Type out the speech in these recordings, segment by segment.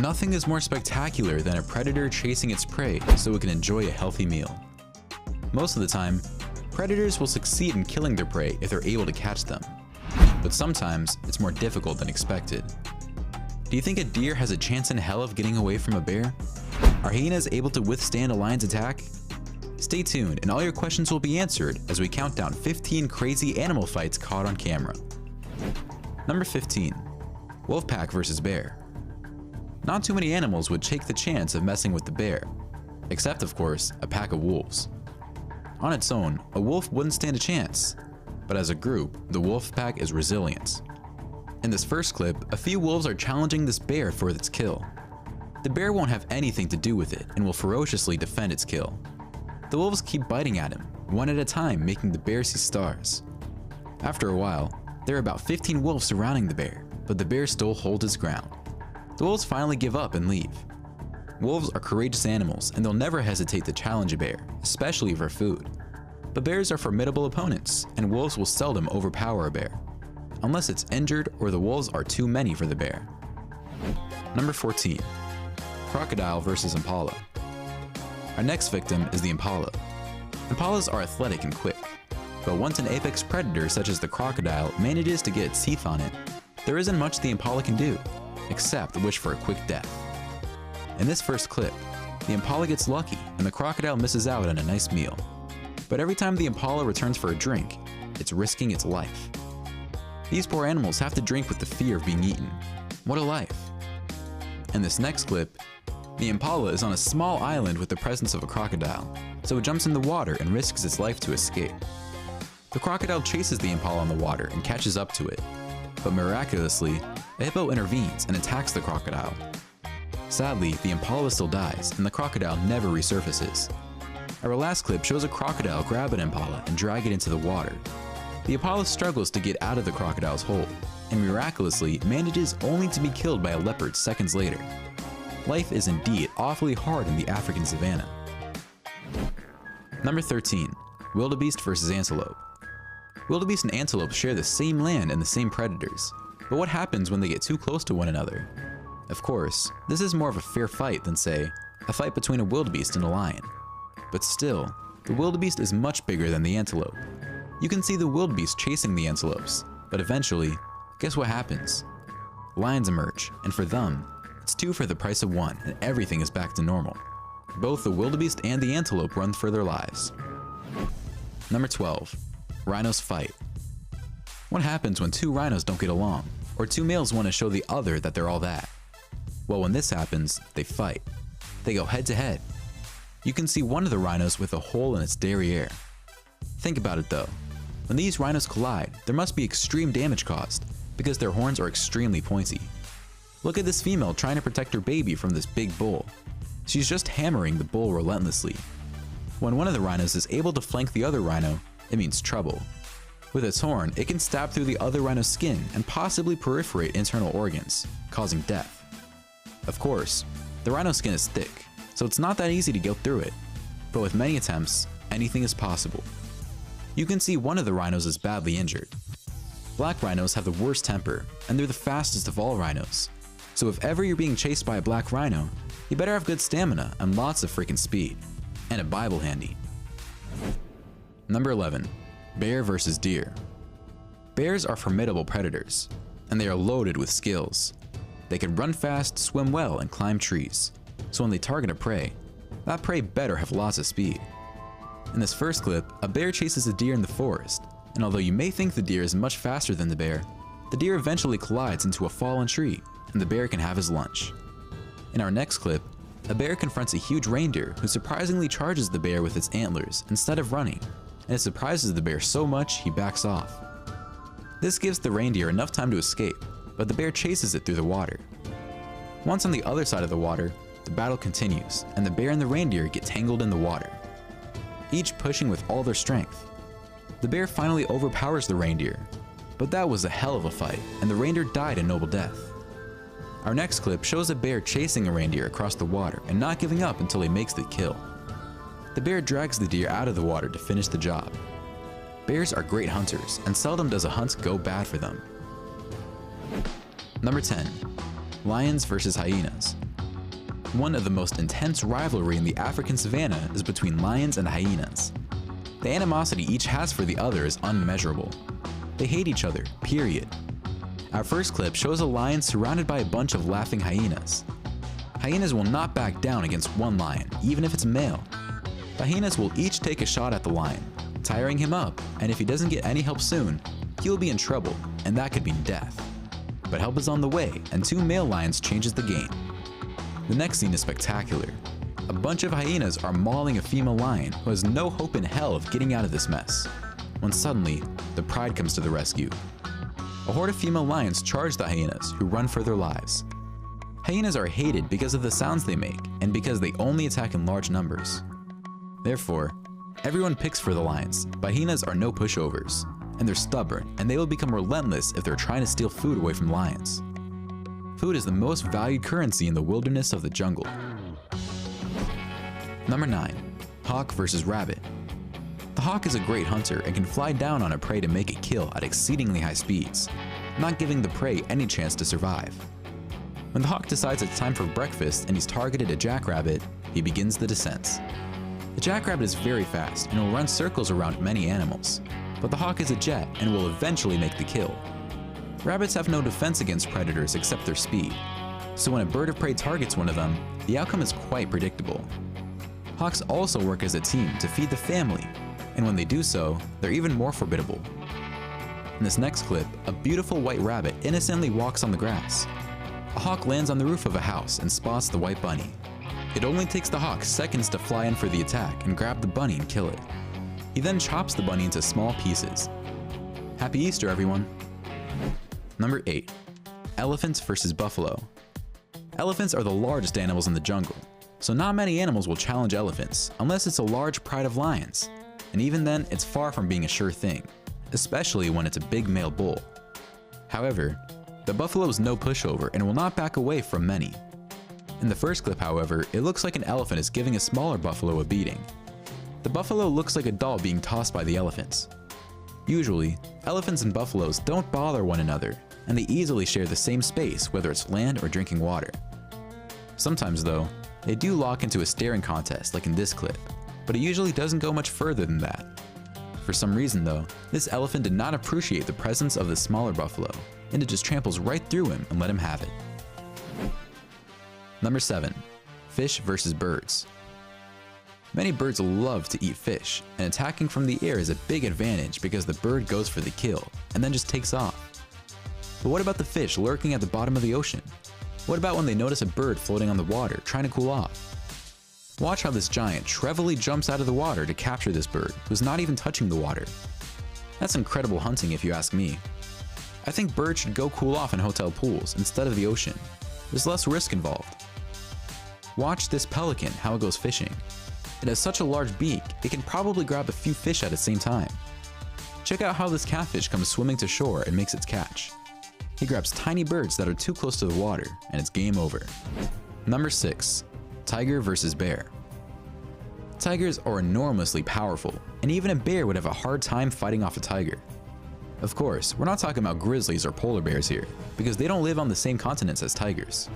Nothing is more spectacular than a predator chasing its prey so it can enjoy a healthy meal. Most of the time, predators will succeed in killing their prey if they're able to catch them. But sometimes, it's more difficult than expected. Do you think a deer has a chance in hell of getting away from a bear? Are hyenas able to withstand a lion's attack? Stay tuned and all your questions will be answered as we count down 15 crazy animal fights caught on camera. Number 15. Wolf pack versus bear. Not too many animals would take the chance of messing with the bear, except of course, a pack of wolves. On its own, a wolf wouldn't stand a chance, but as a group, the wolf pack is resilient. In this first clip, a few wolves are challenging this bear for its kill. The bear won't have anything to do with it and will ferociously defend its kill. The wolves keep biting at him, one at a time, making the bear see stars. After a while, there are about 15 wolves surrounding the bear, but the bear still holds its ground. The wolves finally give up and leave. Wolves are courageous animals and they'll never hesitate to challenge a bear, especially for food. But bears are formidable opponents, and wolves will seldom overpower a bear, unless it's injured or the wolves are too many for the bear. Number 14. Crocodile versus impala. Our next victim is the impala. Impalas are athletic and quick, but once an apex predator such as the crocodile manages to get its teeth on it, there isn't much the impala can do, except wish for a quick death. In this first clip, the impala gets lucky and the crocodile misses out on a nice meal. But every time the impala returns for a drink, it's risking its life. These poor animals have to drink with the fear of being eaten. What a life. In this next clip, the impala is on a small island with the presence of a crocodile, so it jumps in the water and risks its life to escape. The crocodile chases the impala in the water and catches up to it, but miraculously, a hippo intervenes and attacks the crocodile. Sadly, the impala still dies and the crocodile never resurfaces. Our last clip shows a crocodile grab an impala and drag it into the water. The impala struggles to get out of the crocodile's hold, and miraculously manages only to be killed by a leopard seconds later. Life is indeed awfully hard in the African savanna. Number 13. Wildebeest versus antelope. Wildebeest and antelope share the same land and the same predators, but what happens when they get too close to one another? Of course, this is more of a fair fight than, say, a fight between a wildebeest and a lion. But still, the wildebeest is much bigger than the antelope. You can see the wildebeest chasing the antelopes, but eventually, guess what happens? Lions emerge, and for them, it's 2 for the price of 1 and everything is back to normal. Both the wildebeest and the antelope run for their lives. Number 12. Rhinos fight. What happens when 2 rhinos don't get along, or 2 males want to show the other that they're all that? Well, when this happens, they fight. They go head to head. You can see one of the rhinos with a hole in its derriere. Think about it though. When these rhinos collide, there must be extreme damage caused, because their horns are extremely pointy. Look at this female trying to protect her baby from this big bull. She's just hammering the bull relentlessly. When one of the rhinos is able to flank the other rhino, it means trouble. With its horn, it can stab through the other rhino's skin and possibly perforate internal organs, causing death. Of course, the rhino's skin is thick, so it's not that easy to go through it, but with many attempts, anything is possible. You can see one of the rhinos is badly injured. Black rhinos have the worst temper, and they're the fastest of all rhinos. So if ever you're being chased by a black rhino, you better have good stamina and lots of freaking speed, and a Bible handy. Number 11. Bear versus deer. Bears are formidable predators, and they are loaded with skills. They can run fast, swim well, and climb trees. So when they target a prey, that prey better have lots of speed. In this first clip, a bear chases a deer in the forest, and although you may think the deer is much faster than the deer eventually collides into a fallen tree, and the bear can have his lunch. In our next clip, a bear confronts a huge reindeer who surprisingly charges the bear with its antlers instead of running, and it surprises the bear so much he backs off. This gives the reindeer enough time to escape, but the bear chases it through the water. Once on the other side of the water, the battle continues, and the bear and the reindeer get tangled in the water, each pushing with all their strength. The bear finally overpowers the reindeer, but that was a hell of a fight, and the reindeer died a noble death. Our next clip shows a bear chasing a reindeer across the water and not giving up until he makes the kill. The bear drags the deer out of the water to finish the job. Bears are great hunters, and seldom does a hunt go bad for them. Number 10. Lions versus hyenas. One of the most intense rivalry in the African savanna is between lions and hyenas. The animosity each has for the other is unmeasurable. They hate each other, period. Our first clip shows a lion surrounded by a bunch of laughing hyenas. Hyenas will not back down against one lion, even if it's a male. The hyenas will each take a shot at the lion, tiring him up, and if he doesn't get any help soon, he'll be in trouble, and that could mean death. But help is on the way, and 2 male lions changes the game. The next scene is spectacular. A bunch of hyenas are mauling a female lion who has no hope in hell of getting out of this mess, when suddenly, the pride comes to the rescue. A horde of female lions charge the hyenas, who run for their lives. Hyenas are hated because of the sounds they make, and because they only attack in large numbers. Therefore, everyone picks for the lions, but hyenas are no pushovers, and they're stubborn, and they will become relentless if they're trying to steal food away from lions. Food is the most valued currency in the wilderness of the jungle. Number 9. Hawk versus Rabbit. The hawk is a great hunter and can fly down on a prey to make a kill at exceedingly high speeds, not giving the prey any chance to survive. When the hawk decides it's time for breakfast and he's targeted a jackrabbit, he begins the descent. The jackrabbit is very fast and will run circles around many animals, but the hawk is a jet and will eventually make the kill. Rabbits have no defense against predators except their speed, so when a bird of prey targets one of them, the outcome is quite predictable. Hawks also work as a team to feed the family, and when they do so, they're even more formidable. In this next clip, a beautiful white rabbit innocently walks on the grass. A hawk lands on the roof of a house and spots the white bunny. It only takes the hawk seconds to fly in for the attack and grab the bunny and kill it. He then chops the bunny into small pieces. Happy Easter, everyone! Number 8. Elephants versus buffalo. Elephants are the largest animals in the jungle, so not many animals will challenge elephants unless it's a large pride of lions, and even then it's far from being a sure thing, especially when it's a big male bull. However, the buffalo is no pushover and will not back away from many. In the first clip, however, it looks like an elephant is giving a smaller buffalo a beating. The buffalo looks like a doll being tossed by the elephants. Usually, elephants and buffaloes don't bother one another, and they easily share the same space, whether it's land or drinking water. Sometimes though, they do lock into a staring contest like in this clip, but it usually doesn't go much further than that. For some reason though, this elephant did not appreciate the presence of the smaller buffalo, and it just tramples right through him and let him have it. Number 7. Fish versus birds. Many birds love to eat fish, and attacking from the air is a big advantage because the bird goes for the kill and then just takes off. But what about the fish lurking at the bottom of the ocean? What about when they notice a bird floating on the water trying to cool off? Watch how this giant trevorrously jumps out of the water to capture this bird who's not even touching the water. That's incredible hunting if you ask me. I think birds should go cool off in hotel pools instead of the ocean. There's less risk involved. Watch this pelican, how it goes fishing. It has such a large beak, it can probably grab a few fish at the same time. Check out how this catfish comes swimming to shore and makes its catch. He grabs tiny birds that are too close to the water, and it's game over. Number 6. Tiger versus bear. Tigers are enormously powerful, and even a bear would have a hard time fighting off a tiger. Of course, we're not talking about grizzlies or polar bears here, because they don't live on the same continents as tigers.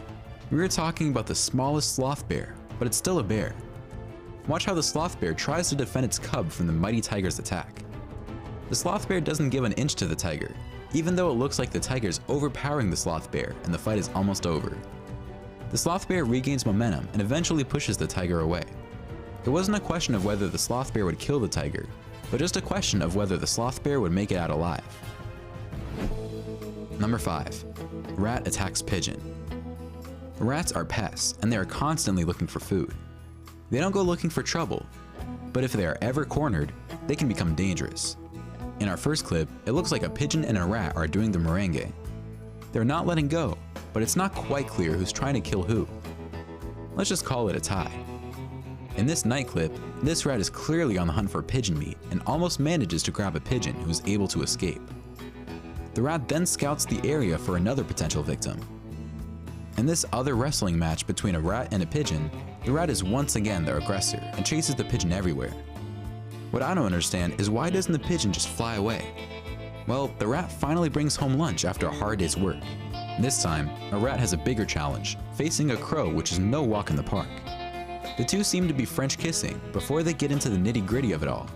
We are talking about the smallest sloth bear, but it's still a bear. Watch how the sloth bear tries to defend its cub from the mighty tiger's attack. The sloth bear doesn't give an inch to the tiger, even though it looks like the tiger's overpowering the sloth bear and the fight is almost over. The sloth bear regains momentum and eventually pushes the tiger away. It wasn't a question of whether the sloth bear would kill the tiger, but just a question of whether the sloth bear would make it out alive. Number 5. Rat attacks pigeon. Rats are pests, and they are constantly looking for food. They don't go looking for trouble, but if they are ever cornered, they can become dangerous. In our first clip, it looks like a pigeon and a rat are doing the merengue. They're not letting go, but it's not quite clear who's trying to kill who. Let's just call it a tie. In this night clip, this rat is clearly on the hunt for pigeon meat and almost manages to grab a pigeon who's able to escape. The rat then scouts the area for another potential victim. In this other wrestling match between a rat and a pigeon, the rat is once again the aggressor and chases the pigeon everywhere. What I don't understand is why doesn't the pigeon just fly away? Well, the rat finally brings home lunch after a hard day's work. This time, a rat has a bigger challenge, facing a crow, which is no walk in the park. The two seem to be French kissing before they get into the nitty-gritty of it all.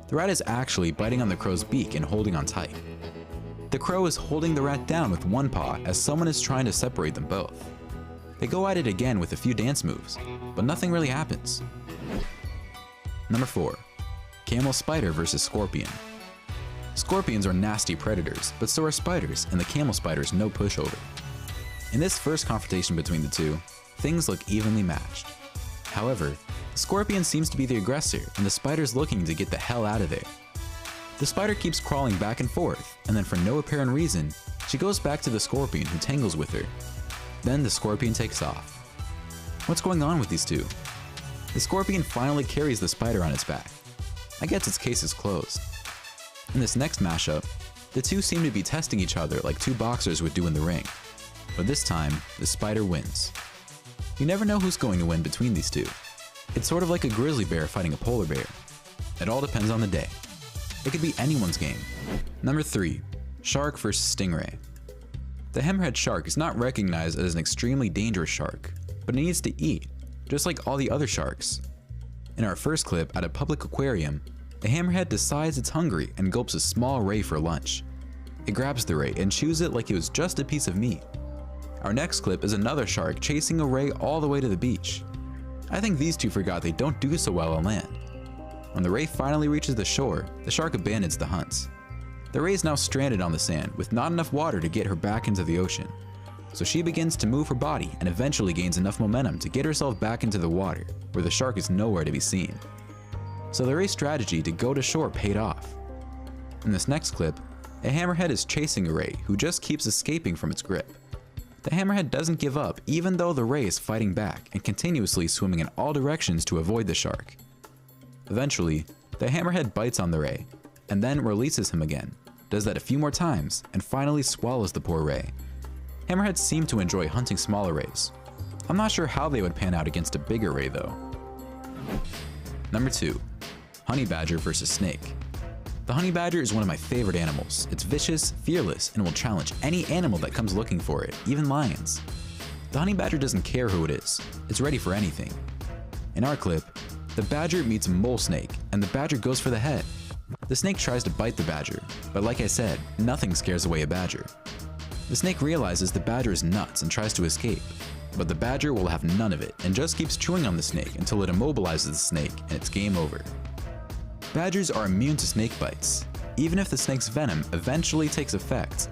The rat is actually biting on the crow's beak and holding on tight. The crow is holding the rat down with one paw as someone is trying to separate them both. They go at it again with a few dance moves, but nothing really happens. Number 4. Camel spider versus scorpion. Scorpions are nasty predators, but so are spiders, and the camel spider is no pushover. In this first confrontation between the two, things look evenly matched. However, the scorpion seems to be the aggressor, and the spider's looking to get the hell out of there. The spider keeps crawling back and forth, and then for no apparent reason, she goes back to the scorpion who tangles with her. Then the scorpion takes off. What's going on with these two? The scorpion finally carries the spider on its back. I guess its case is closed. In this next mashup, the two seem to be testing each other like two boxers would do in the ring. But this time, the spider wins. You never know who's going to win between these two. It's sort of like a grizzly bear fighting a polar bear. It all depends on the day. It could be anyone's game. Number 3. Shark versus stingray. The hammerhead shark is not recognized as an extremely dangerous shark, but it needs to eat, just like all the other sharks. In our first clip at a public aquarium, the hammerhead decides it's hungry and gulps a small ray for lunch. It grabs the ray and chews it like it was just a piece of meat. Our next clip is another shark chasing a ray all the way to the beach. I think these two forgot they don't do so well on land. When the ray finally reaches the shore, the shark abandons the hunt. The ray is now stranded on the sand with not enough water to get her back into the ocean. So she begins to move her body and eventually gains enough momentum to get herself back into the water, where the shark is nowhere to be seen. So the ray's strategy to go to shore paid off. In this next clip, a hammerhead is chasing a ray who just keeps escaping from its grip. The hammerhead doesn't give up even though the ray is fighting back and continuously swimming in all directions to avoid the shark. Eventually, the hammerhead bites on the ray, and then releases him again, does that a few more times, and finally swallows the poor ray. Hammerheads seem to enjoy hunting smaller rays. I'm not sure how they would pan out against a bigger ray though. Number 2. Honey badger versus snake. The honey badger is one of my favorite animals. It's vicious, fearless, and will challenge any animal that comes looking for it, even lions. The honey badger doesn't care who it is. It's ready for anything. In our clip, the badger meets a mole snake, and the badger goes for the head. The snake tries to bite the badger, but like I said, nothing scares away a badger. The snake realizes the badger is nuts and tries to escape, but the badger will have none of it and just keeps chewing on the snake until it immobilizes the snake and it's game over. Badgers are immune to snake bites. Even if the snake's venom eventually takes effect,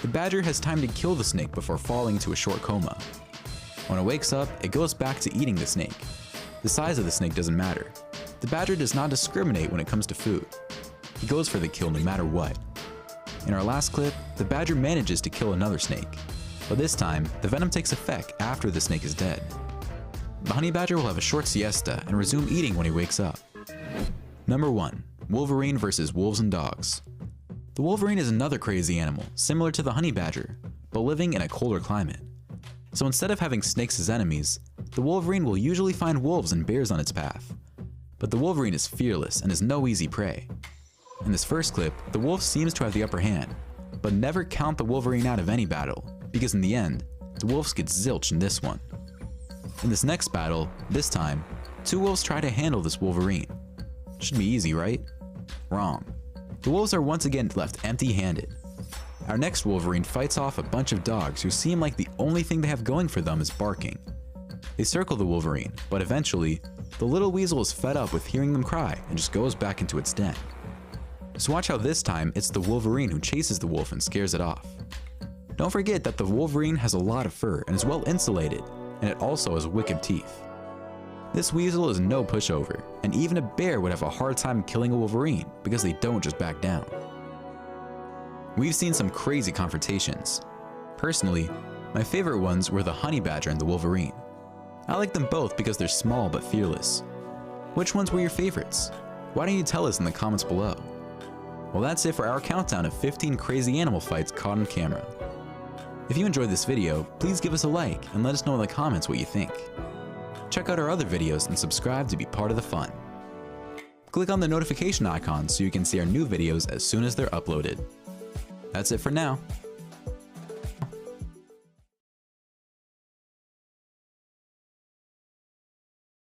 the badger has time to kill the snake before falling into a short coma. When it wakes up, it goes back to eating the snake. The size of the snake doesn't matter. The badger does not discriminate when it comes to food. He goes for the kill no matter what. In our last clip, the badger manages to kill another snake, but this time, the venom takes effect after the snake is dead. The honey badger will have a short siesta and resume eating when he wakes up. Number 1. Wolverine versus wolves and dogs. The wolverine is another crazy animal, similar to the honey badger, but living in a colder climate. So instead of having snakes as enemies, the wolverine will usually find wolves and bears on its path. But the wolverine is fearless and is no easy prey. In this first clip, the wolf seems to have the upper hand, but never count the wolverine out of any battle, because in the end, the wolves get zilch in this one. In this next battle, this time, two wolves try to handle this wolverine. Should be easy, right? Wrong. The wolves are once again left empty-handed. Our next wolverine fights off a bunch of dogs who seem like the only thing they have going for them is barking. They circle the wolverine, but eventually, the little weasel is fed up with hearing them cry and just goes back into its den. So watch how this time it's the wolverine who chases the wolf and scares it off. Don't forget that the wolverine has a lot of fur and is well insulated, and it also has wicked teeth. This weasel is no pushover, and even a bear would have a hard time killing a wolverine because they don't just back down. We've seen some crazy confrontations. Personally, my favorite ones were the honey badger and the wolverine. I like them both because they're small but fearless. Which ones were your favorites? Why don't you tell us in the comments below? Well, that's it for our countdown of 15 crazy animal fights caught on camera. If you enjoyed this video, please give us a like and let us know in the comments what you think. Check out our other videos and subscribe to be part of the fun. Click on the notification icon so you can see our new videos as soon as they're uploaded. That's it for now.